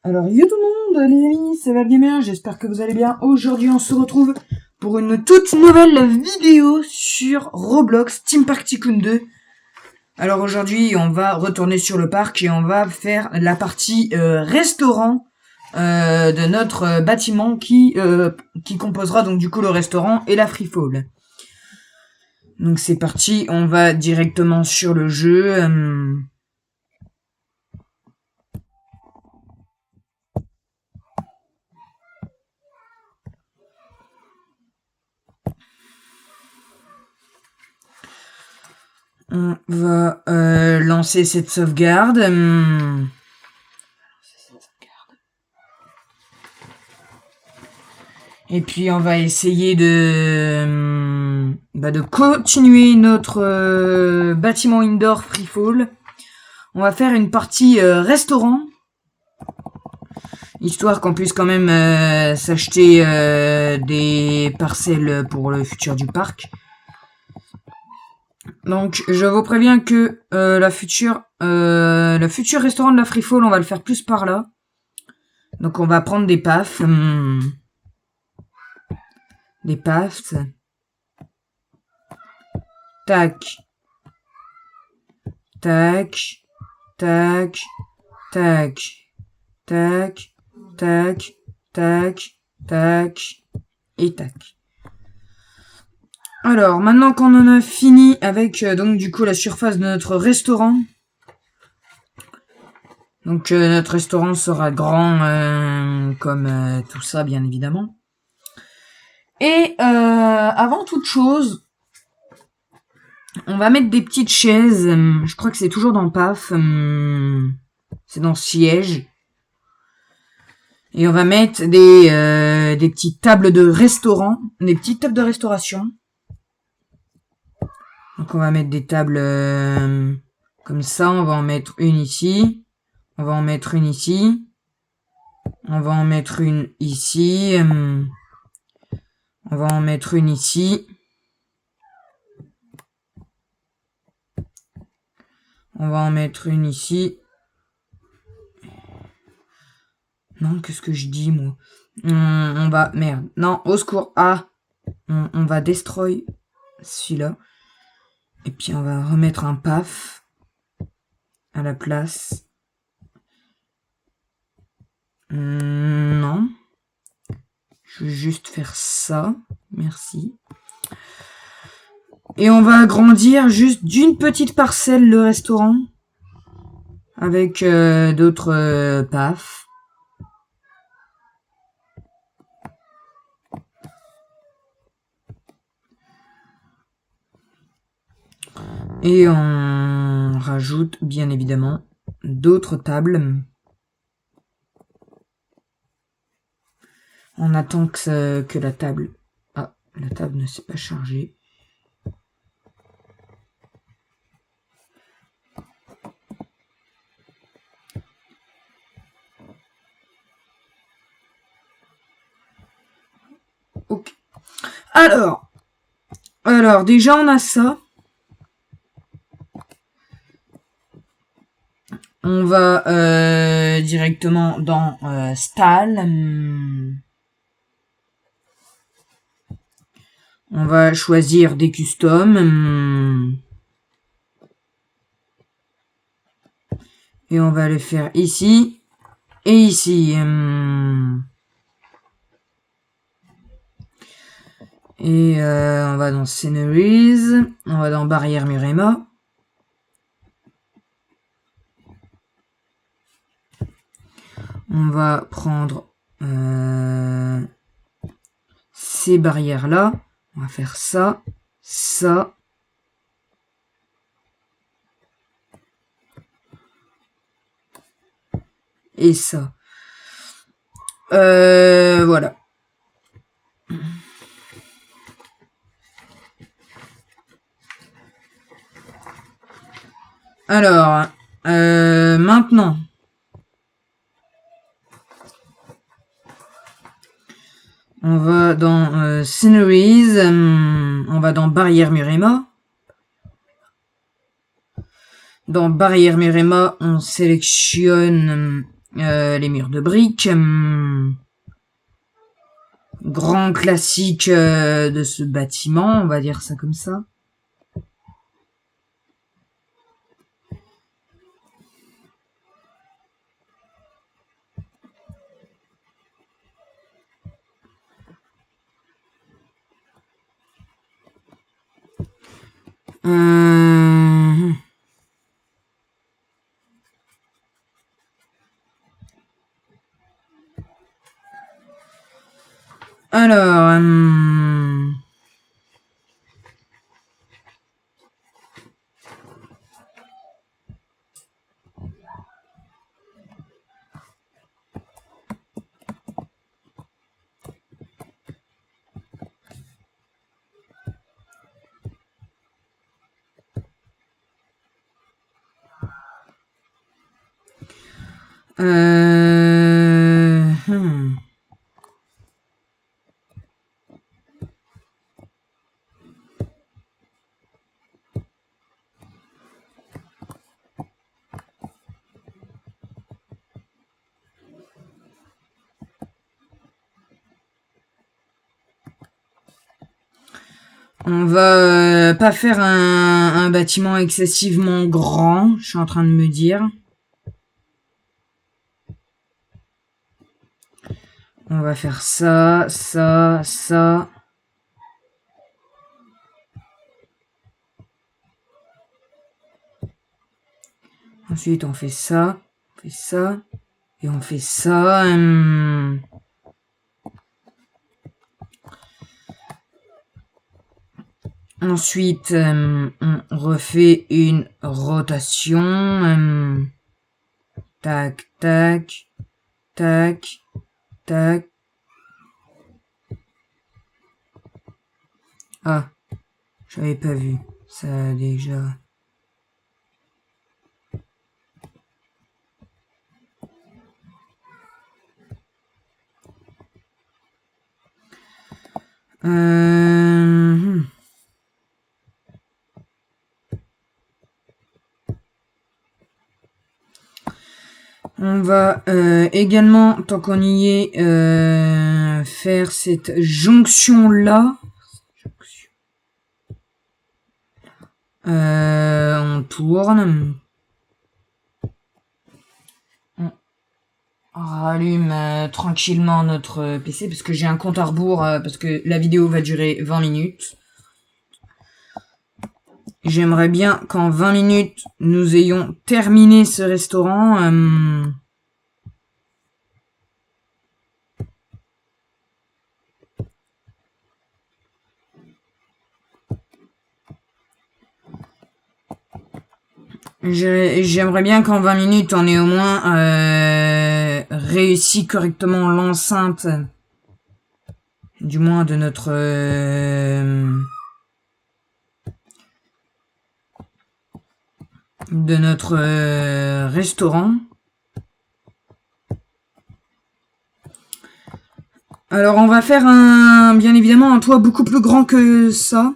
Alors yo tout le monde, les amis, c'est Valgamer, j'espère que vous allez bien. Aujourd'hui on se retrouve pour une toute nouvelle vidéo sur Roblox Team Park Tycoon 2. Alors aujourd'hui on va retourner sur le parc et on va faire la partie restaurant de notre bâtiment qui composera donc du coup le restaurant et la free fall. Donc c'est parti, on va directement sur le jeu. On va lancer cette sauvegarde. Et puis on va essayer de continuer notre bâtiment indoor free fall. On va faire une partie restaurant, histoire qu'on puisse quand même s'acheter des parcelles pour le futur du parc. Donc je vous préviens que le futur restaurant de la free fall, on va le faire plus par là. Donc on va prendre des pafs. Des pafs. Tac. Tac. Tac. Tac. Tac. Tac. Tac. Tac. Et tac. Alors, maintenant qu'on en a fini avec donc du coup la surface de notre restaurant. Donc notre restaurant sera grand comme tout ça bien évidemment. Et avant toute chose, on va mettre des petites chaises. Je crois que c'est toujours dans PAF. C'est dans siège. Et on va mettre des petites tables de restaurant. Des petites tables de restauration. Donc on va mettre des tables comme ça. On va en mettre une ici. On va en mettre une ici. On va en mettre une ici. On va en mettre une ici. On va en mettre une ici. Non, qu'est-ce que je dis, moi? On va... Merde. Non, au secours. Ah. On va destroy celui-là. Et puis, on va remettre un paf à la place. Non. Je vais juste faire ça. Merci. Et on va agrandir juste d'une petite parcelle le restaurant. Avec d'autres pafs. Et on rajoute bien évidemment d'autres tables. On attend que la table... Ah, la table ne s'est pas chargée. Ok. Alors déjà on a ça. On va directement dans Stall. On va choisir des customs. Et on va les faire ici et ici. Et on va dans Sceneries. On va dans Barrière Murema. On va prendre ces barrières-là. On va faire ça, ça. Et ça. Voilà. Alors, maintenant. On va dans Sceneries, on va dans Barrière Murema. Dans Barrière Murema, on sélectionne les murs de briques. Grand classique de ce bâtiment, on va dire ça comme ça. Alors, on va pas faire un bâtiment excessivement grand, je suis en train de me dire. On va faire ça, ça, ça. Ensuite, on fait ça, et on fait ça. Ensuite, on refait une rotation. Tac, tac, tac, tac. Ah, j'avais pas vu ça déjà. On va également, tant qu'on y est, faire cette jonction-là. On tourne. On rallume tranquillement notre PC parce que j'ai un compte à rebours parce que la vidéo va durer 20 minutes. J'aimerais bien qu'en 20 minutes, nous ayons terminé ce restaurant. J'aimerais bien qu'en 20 minutes, on ait au moins réussi correctement l'enceinte. Du moins de notre... restaurant. Alors on va faire bien évidemment un toit beaucoup plus grand que ça.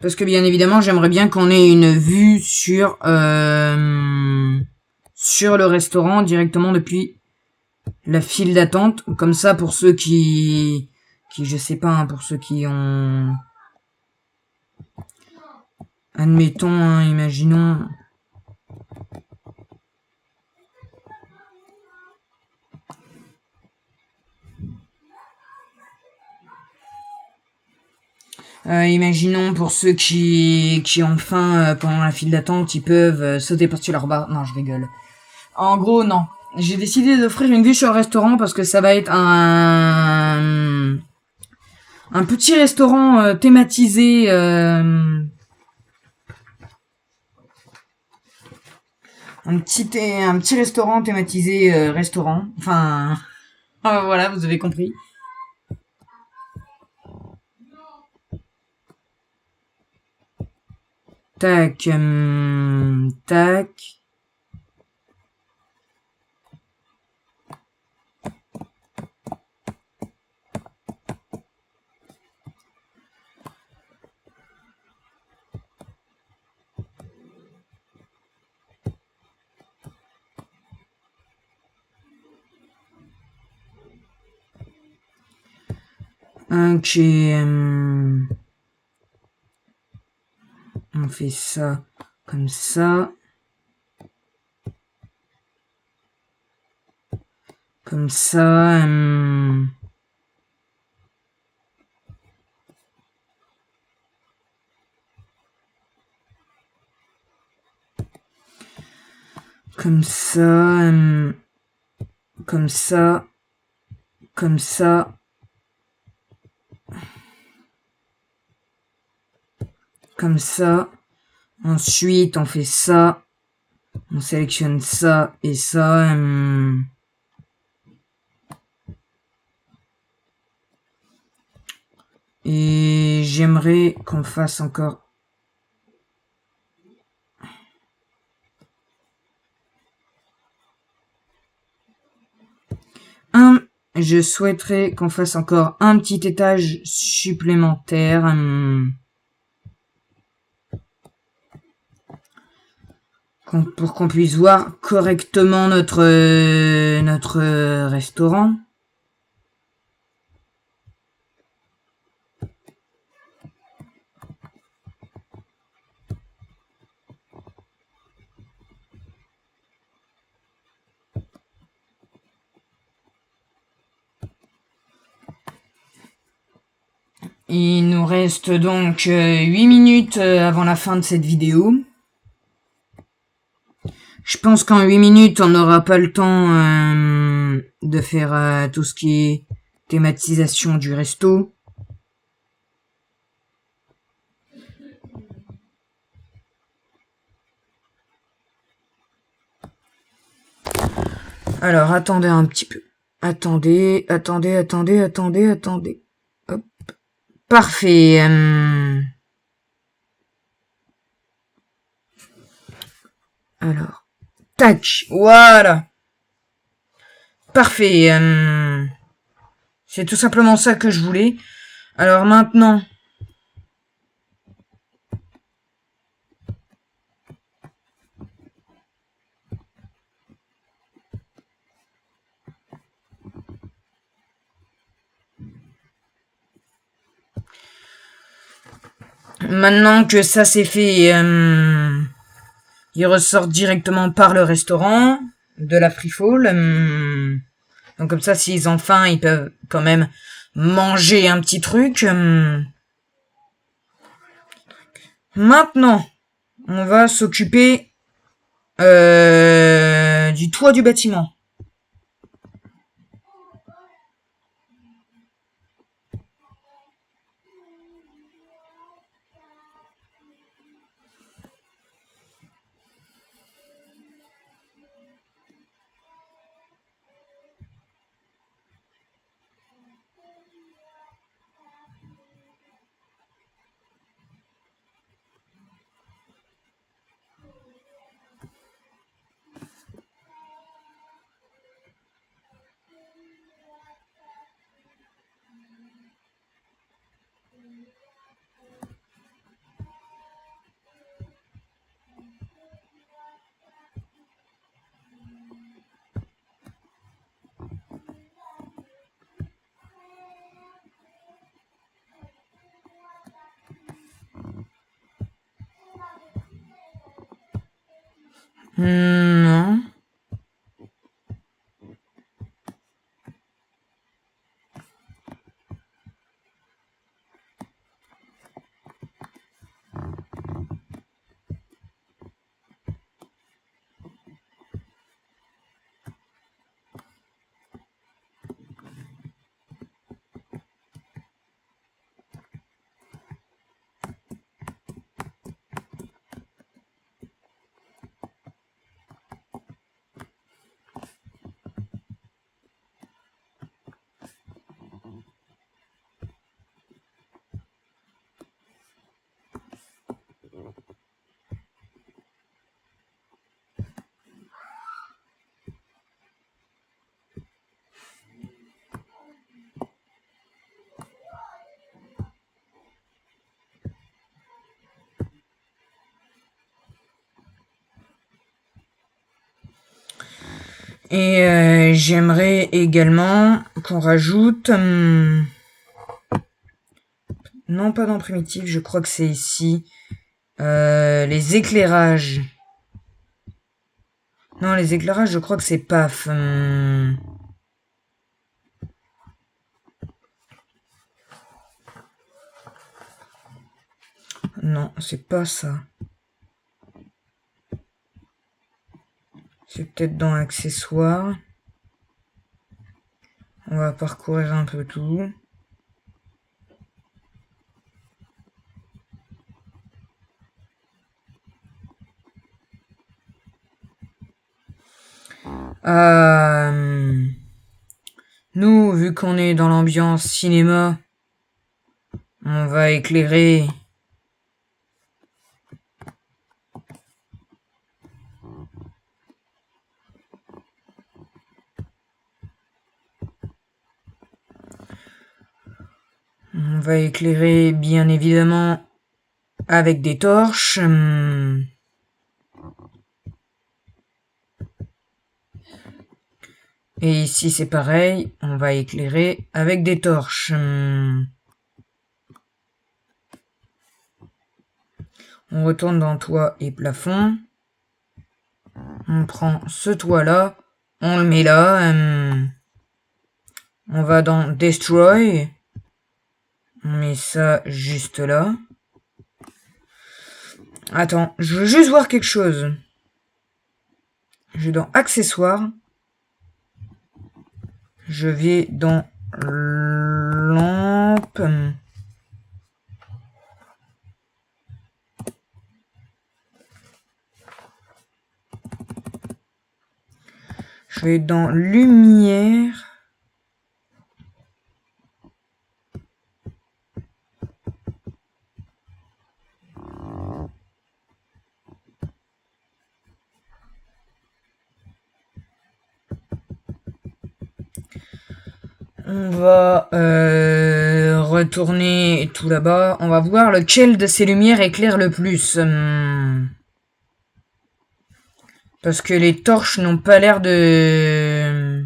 Parce que bien évidemment j'aimerais bien qu'on ait une vue sur le restaurant directement depuis la file d'attente. Comme ça pour ceux qui je sais pas, hein, pour ceux qui ont... Admettons, hein, imaginons... imaginons pour ceux qui ont faim pendant la file d'attente, ils peuvent sauter par-dessus leur barre. Non, je rigole. En gros, non. J'ai décidé d'offrir une vue sur le restaurant parce que ça va être un petit restaurant thématisé. Un petit restaurant thématisé restaurant. Enfin, voilà, vous avez compris. Tac, tac. Ok. On fait ça comme ça. Comme ça. Comme ça. Comme ça. Comme ça. Comme ça. Ensuite, on fait ça. On sélectionne ça et ça. Et j'aimerais qu'on fasse encore je souhaiterais qu'on fasse encore un petit étage supplémentaire. Pour qu'on puisse voir correctement notre restaurant. Il nous reste donc 8 minutes avant la fin de cette vidéo. Je pense qu'en 8 minutes, on n'aura pas le temps de faire tout ce qui est thématisation du resto. Alors, attendez un petit peu. Attendez. Hop. Parfait. Alors. Tac. Voilà. Parfait. C'est tout simplement ça que je voulais. Alors maintenant... Maintenant que ça c'est fait, ils ressortent directement par le restaurant de la Free Fall. Donc comme ça, s'ils ont faim, ils peuvent quand même manger un petit truc. Maintenant, on va s'occuper du toit du bâtiment. Non. Et j'aimerais également qu'on rajoute Non, pas dans primitif, je crois que c'est ici. Les éclairages. Non, les éclairages, je crois que c'est paf. Non, c'est pas ça. C'est peut-être dans accessoires. On va parcourir un peu tout. Nous, vu qu'on est dans l'ambiance cinéma, on va éclairer. On va éclairer bien évidemment avec des torches. Et ici c'est pareil, on va éclairer avec des torches. On retourne dans toit et plafond. On prend ce toit là, on le met là. On va dans Destroy. On met ça juste là. Attends, je veux juste voir quelque chose. Je vais dans Accessoires. Je vais dans Lampe. Je vais dans Lumière. On va retourner tout là-bas. On va voir lequel de ces lumières éclaire le plus. Parce que les torches n'ont pas l'air de...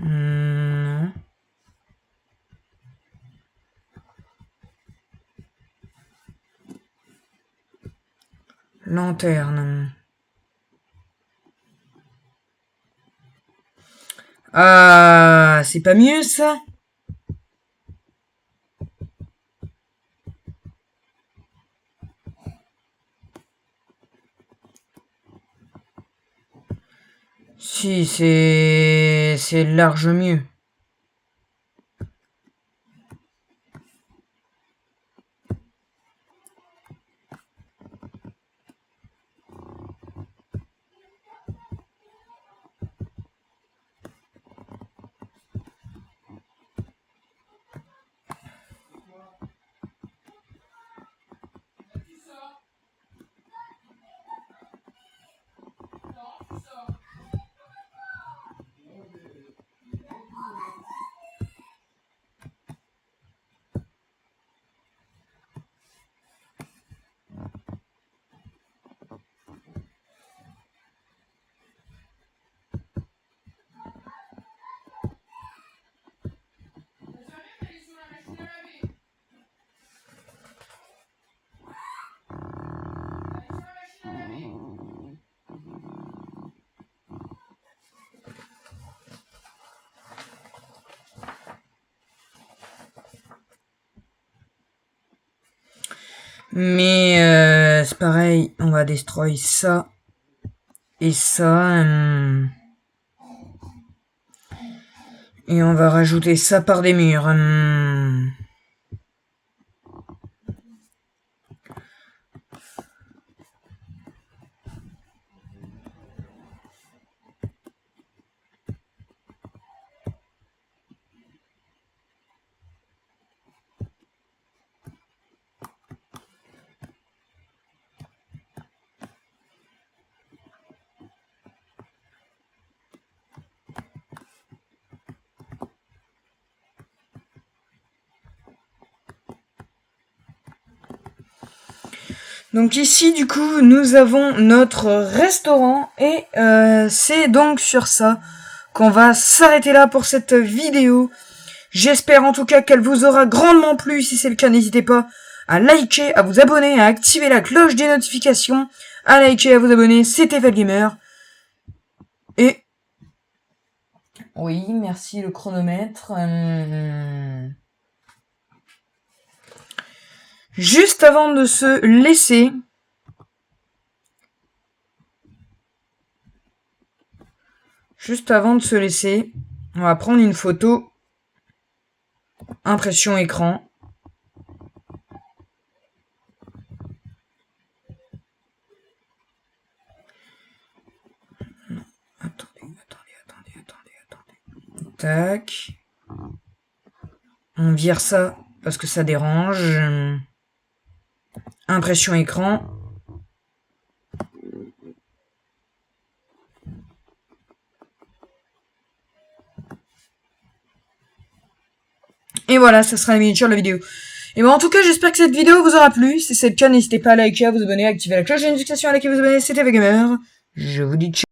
Non. Lanterne. Ah, c'est pas mieux ça? Si, c'est large mieux. Mais c'est pareil, on va destroy ça et ça. Et on va rajouter ça par des murs. Donc ici, du coup, nous avons notre restaurant et c'est donc sur ça qu'on va s'arrêter là pour cette vidéo. J'espère en tout cas qu'elle vous aura grandement plu. Si c'est le cas, n'hésitez pas à liker, à vous abonner, à activer la cloche des notifications, à liker, à vous abonner. C'était Valgamer. Et... oui, merci le chronomètre. Juste avant de se laisser... on va prendre une photo. Impression écran. Attendez. Tac. On vire ça parce que ça dérange. Impression écran. Et voilà, ça sera la miniature de la vidéo. Et bon, en tout cas, j'espère que cette vidéo vous aura plu. Si c'est le cas, n'hésitez pas à liker, à vous abonner, à activer la cloche de notification, à laquelle vous abonner. C'était Valgamer. Je vous dis ciao.